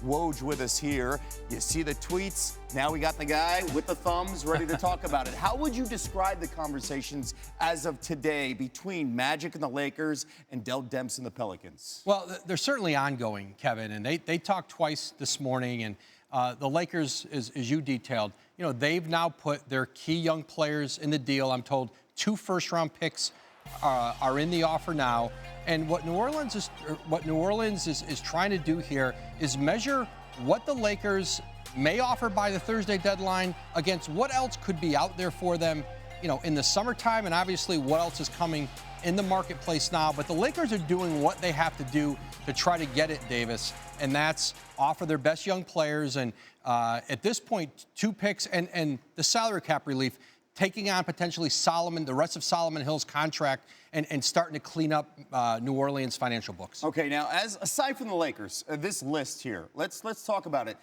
Woj with us here. You see the tweets. Now we got the guy with the thumbs ready to talk about it. How would you describe the conversations as of today between Magic and the Lakers and Dell Demps and the Pelicans? Well, they're certainly ongoing, Kevin, and they talked twice this morning, and the Lakers, as you detailed, they've now put their key young players in the deal. I'm told 2 first-round picks are in the offer now. And what New Orleans is trying to do here is measure what the Lakers may offer by the Thursday deadline against what else could be out there for them, in the summertime, and obviously what else is coming in the marketplace now. But the Lakers are doing what they have to do to try to get it, Davis, and that's offer their best young players. And at this point, 2 picks and the salary cap relief, taking on potentially the rest of Solomon Hill's contract and starting to clean up New Orleans' financial books. Okay, now, aside from the Lakers, this list here, let's talk about it.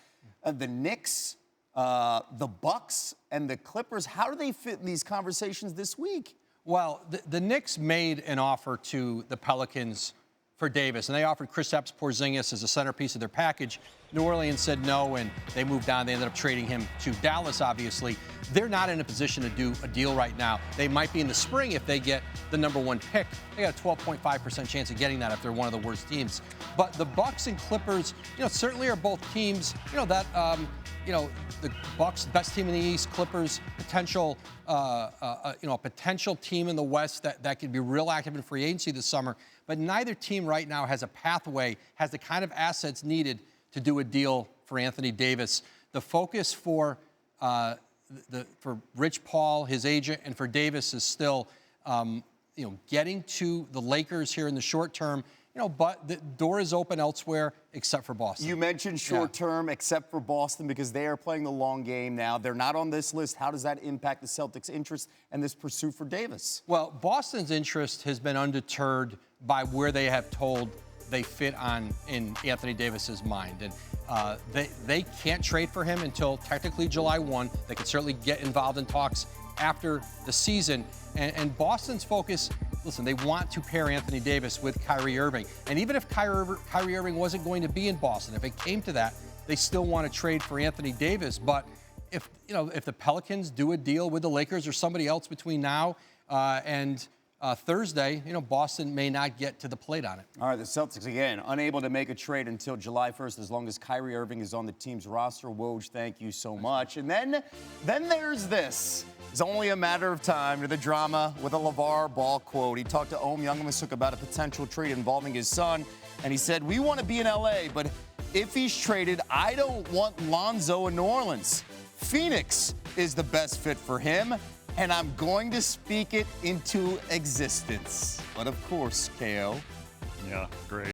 The Knicks, the Bucks, and the Clippers, how do they fit in these conversations this week? Well, the Knicks made an offer to the Pelicans for Davis, and they offered Kristaps Porzingis as a centerpiece of their package. New Orleans said no, and they moved on. They ended up trading him to Dallas, obviously. They're not in a position to do a deal right now. They might be in the spring if they get the number 1 pick. They got a 12.5% chance of getting that if they're one of the worst teams. But the Bucks and Clippers, certainly are both teams, the Bucks, best team in the East, Clippers, potential, a potential team in the West that could be real active in free agency this summer. But neither team right now has a pathway, has the kind of assets needed to do a deal for Anthony Davis. The focus for Rich Paul, his agent, and for Davis is still, getting to the Lakers here in the short term. But the door is open elsewhere except for Boston. You mentioned short term except for Boston because they are playing the long game now. They're not on this list. How does that impact the Celtics' interest and this pursuit for Davis? Well, Boston's interest has been undeterred by where they have told they fit in Anthony Davis's mind. And they can't trade for him until technically July 1. They could certainly get involved in talks after the season. And Boston's focus, listen, they want to pair Anthony Davis with Kyrie Irving. And even if Kyrie Irving wasn't going to be in Boston, if it came to that, they still want to trade for Anthony Davis. But if the Pelicans do a deal with the Lakers or somebody else between now and Thursday, Boston may not get to the plate on it. All right, the Celtics, again, unable to make a trade until July 1st as long as Kyrie Irving is on the team's roster. Woj, thank you so much. And then there's this. It's only a matter of time to the drama with a LeVar Ball quote. He talked to Ohm Youngmisuk about a potential trade involving his son, and he said, "We want to be in L.A., but if he's traded, I don't want Lonzo in New Orleans. Phoenix is the best fit for him, and I'm going to speak it into existence." But of course, KO. Yeah, great.